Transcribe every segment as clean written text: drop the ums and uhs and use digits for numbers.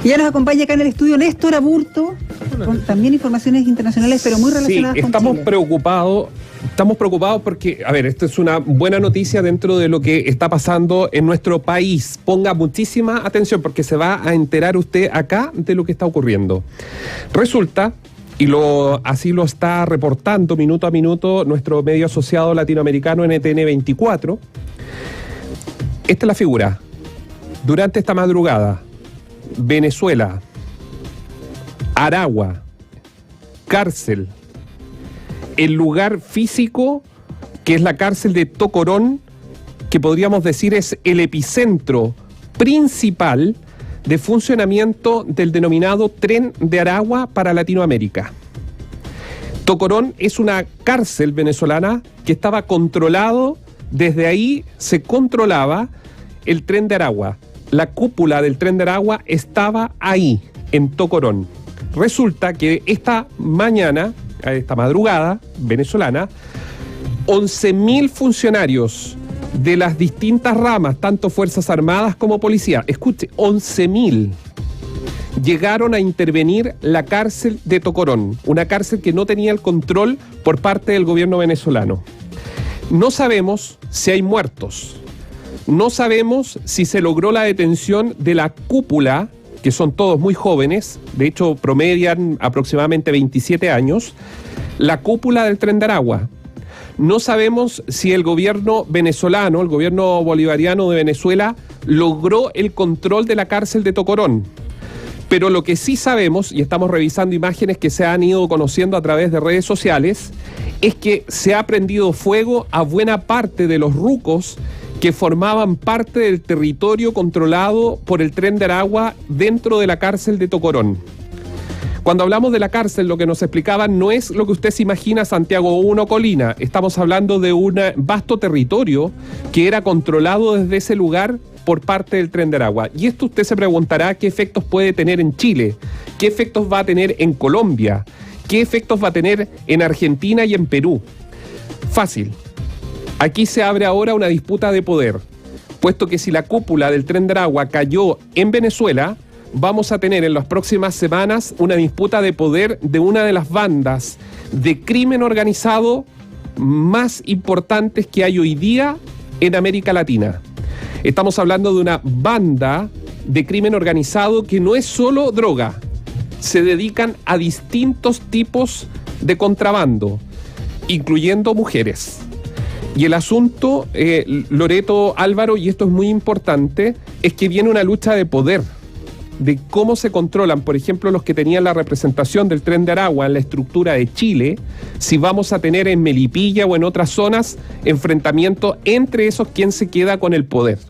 Y ya nos acompaña acá en el estudio Néstor Aburto, con también informaciones internacionales, pero muy relacionadas con estamos Chile. Estamos preocupados porque, a ver, esto es una buena noticia dentro de lo que está pasando en nuestro país. Ponga muchísima atención porque se va a enterar usted acá de lo que está ocurriendo. Resulta, y así lo está reportando minuto a minuto nuestro medio asociado latinoamericano NTN 24, esta es la figura. Durante esta madrugada, Venezuela, Aragua, cárcel, el lugar físico que es la cárcel de Tocorón, que podríamos decir es el epicentro principal de funcionamiento del denominado Tren de Aragua para Latinoamérica. Tocorón es una cárcel venezolana que estaba controlado, desde ahí se controlaba el Tren de Aragua. La cúpula del Tren de Aragua estaba ahí, en Tocorón. Resulta que esta madrugada venezolana, 11.000 funcionarios de las distintas ramas, tanto Fuerzas Armadas como Policía, escuche, 11.000, llegaron a intervenir la cárcel de Tocorón, una cárcel que no tenía el control por parte del gobierno venezolano. No sabemos si hay muertos, no sabemos si se logró la detención de la cúpula, que son todos muy jóvenes, de hecho promedian aproximadamente 27 años, la cúpula del Tren de Aragua. No sabemos si el gobierno venezolano, el gobierno bolivariano de Venezuela, logró el control de la cárcel de Tocorón. Pero lo que sí sabemos, y estamos revisando imágenes que se han ido conociendo a través de redes sociales, es que se ha prendido fuego a buena parte de los rucos que formaban parte del territorio controlado por el Tren de Aragua dentro de la cárcel de Tocorón. Cuando hablamos de la cárcel, lo que nos explicaban no es lo que usted se imagina, Santiago 1 Colina. Estamos hablando de un vasto territorio que era controlado desde ese lugar por parte del Tren de Aragua. Y esto usted se preguntará qué efectos puede tener en Chile, qué efectos va a tener en Colombia, qué efectos va a tener en Argentina y en Perú. Fácil. Aquí se abre ahora una disputa de poder, puesto que si la cúpula del Tren de Aragua cayó en Venezuela, vamos a tener en las próximas semanas una disputa de poder de una de las bandas de crimen organizado más importantes que hay hoy día en América Latina. Estamos hablando de una banda de crimen organizado que no es solo droga, se dedican a distintos tipos de contrabando, incluyendo mujeres. Y el asunto, Loreto, Álvaro, y esto es muy importante, es que viene una lucha de poder, de cómo se controlan, por ejemplo, los que tenían la representación del Tren de Aragua en la estructura de Chile, si vamos a tener en Melipilla o en otras zonas enfrentamientos entre esos quien se queda con el poder.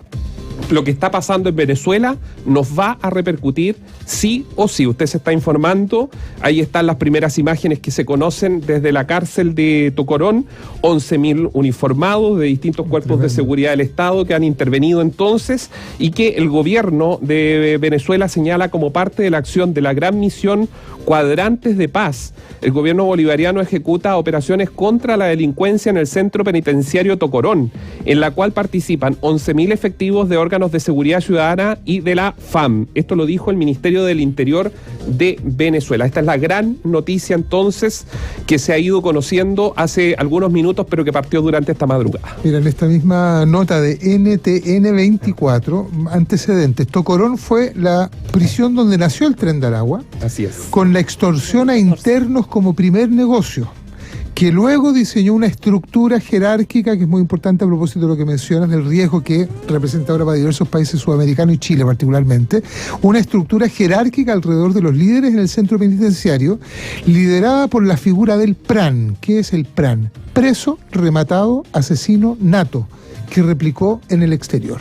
Lo que está pasando en Venezuela nos va a repercutir sí o sí. Usted se está informando, ahí están las primeras imágenes que se conocen desde la cárcel de Tocorón, 11.000 uniformados de distintos cuerpos de seguridad del Estado que han intervenido entonces y que el gobierno de Venezuela señala como parte de la acción de la gran misión Cuadrantes de Paz. El gobierno bolivariano ejecuta operaciones contra la delincuencia en el centro penitenciario Tocorón, en la cual participan 11.000 efectivos de órganos de seguridad ciudadana y de la FAM. Esto lo dijo el Ministerio del Interior de Venezuela. Esta es la gran noticia entonces que se ha ido conociendo hace algunos minutos, pero que partió durante esta madrugada. Mira, en esta misma nota de NTN 24, antecedentes, Tocorón fue la prisión donde nació el Tren de Aragua. Así es. Con la extorsión a internos como primer negocio, que luego diseñó una estructura jerárquica que es muy importante a propósito de lo que mencionas del riesgo que representa ahora para diversos países sudamericanos y Chile particularmente, una estructura jerárquica alrededor de los líderes en el centro penitenciario, liderada por la figura del PRAN. ¿Qué es el PRAN? Preso, rematado, asesino nato, que replicó en el exterior.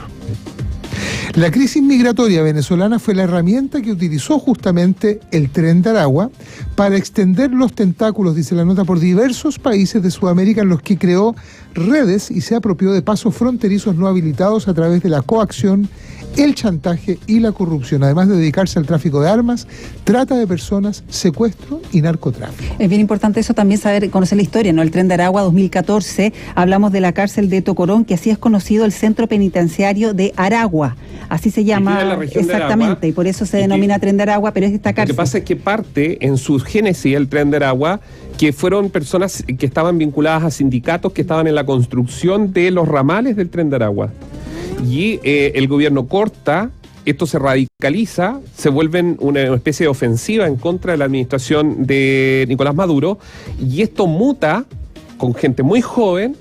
La crisis migratoria venezolana fue la herramienta que utilizó justamente el Tren de Aragua para extender los tentáculos, dice la nota, por diversos países de Sudamérica en los que creó redes y se apropió de pasos fronterizos no habilitados a través de la coacción el chantaje y la corrupción, además de dedicarse al tráfico de armas, trata de personas, secuestro y narcotráfico. Es bien importante eso también, saber, conocer la historia, ¿no? El Tren de Aragua 2014, hablamos de la cárcel de Tocorón, que así es conocido el centro penitenciario de Aragua. Así se llama exactamente, y por eso se denomina Tren de Aragua, pero es esta cárcel. Lo que pasa es que parte en su génesis el Tren de Aragua, que fueron personas que estaban vinculadas a sindicatos que estaban en la construcción de los ramales del Tren de Aragua. Y el gobierno corta, esto se radicaliza, se vuelven una especie de ofensiva en contra de la administración de Nicolás Maduro, y esto muta con gente muy joven,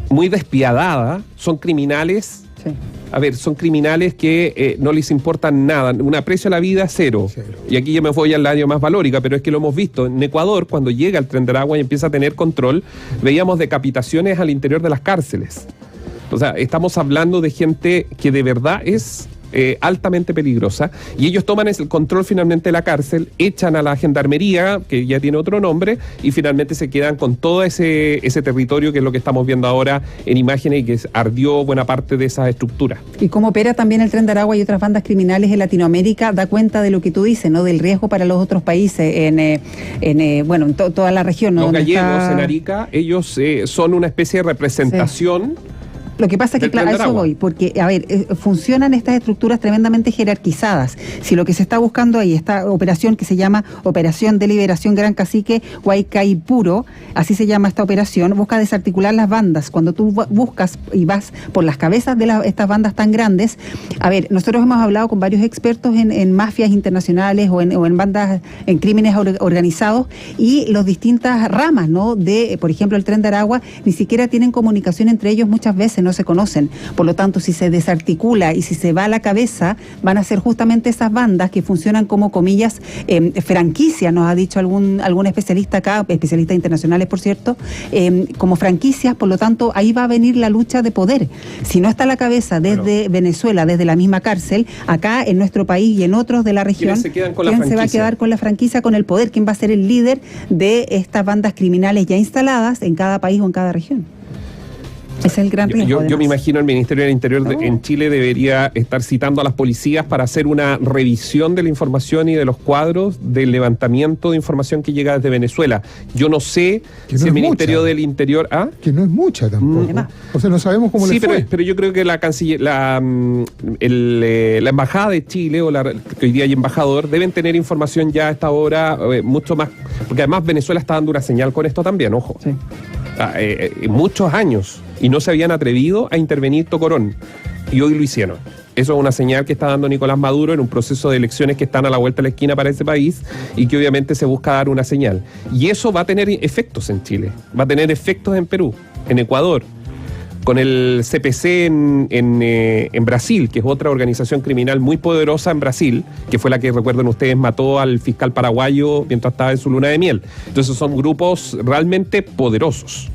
muy despiadada, son criminales. Sí. A ver, son criminales que no les importa nada, un aprecio a la vida cero. Y aquí ya me voy al área más valórica, pero es que lo hemos visto. En Ecuador, cuando llega el Tren de Aragua y empieza a tener control, veíamos decapitaciones al interior de las cárceles. O sea, estamos hablando de gente que de verdad es altamente peligrosa, y ellos toman el control finalmente de la cárcel, echan a la gendarmería, que ya tiene otro nombre, y finalmente se quedan con todo ese territorio, que es lo que estamos viendo ahora en imágenes y que ardió buena parte de esas estructuras. Y cómo opera también el Tren de Aragua y otras bandas criminales en Latinoamérica, da cuenta de lo que tú dices, ¿no? Del riesgo para los otros países en toda la región, ¿no? Los gallegos en Arica, ellos son una especie de representación. Sí. Lo que pasa es que, claro, a eso voy, porque, a ver, funcionan estas estructuras tremendamente jerarquizadas. Si lo que se está buscando ahí, esta operación que se llama Operación de Liberación Gran Cacique Huaycaipuro, así se llama esta operación, busca desarticular las bandas. Cuando tú buscas y vas por las cabezas de estas bandas tan grandes, a ver, nosotros hemos hablado con varios expertos en mafias internacionales o en bandas, en crímenes organizados, y las distintas ramas, ¿no? De, por ejemplo, el Tren de Aragua, ni siquiera tienen comunicación entre ellos muchas veces, no se conocen. Por lo tanto, si se desarticula y si se va a la cabeza, van a ser justamente esas bandas que funcionan como, comillas, franquicias, nos ha dicho algún especialista acá, especialistas internacionales, por cierto, como franquicias. Por lo tanto, ahí va a venir la lucha de poder. Si no está la cabeza desde Venezuela, desde la misma cárcel, acá en nuestro país y en otros de la región, ¿quién se va a quedar con la franquicia, con el poder? ¿Quién va a ser el líder de estas bandas criminales ya instaladas en cada país o en cada región? Es el gran riesgo. Yo me imagino el Ministerio del Interior en Chile debería estar citando a las policías para hacer una revisión de la información y de los cuadros del levantamiento de información que llega desde Venezuela. Yo no sé si el Ministerio del Interior... ¿Ah? Que no es mucha tampoco. O sea, no sabemos cómo le fue. Pero yo creo que la Embajada de Chile, que hoy día hay embajador, deben tener información ya a esta hora mucho más... Porque además Venezuela está dando una señal con esto también, ojo. Sí. Muchos años, y no se habían atrevido a intervenir Tocorón, y hoy lo hicieron. Eso es una señal que está dando Nicolás Maduro en un proceso de elecciones que están a la vuelta de la esquina para ese país, y que obviamente se busca dar una señal. Y eso va a tener efectos en Chile, va a tener efectos en Perú, en Ecuador, con el CPC en Brasil, que es otra organización criminal muy poderosa en Brasil, que fue la que, recuerden ustedes, mató al fiscal paraguayo mientras estaba en su luna de miel. Entonces son grupos realmente poderosos.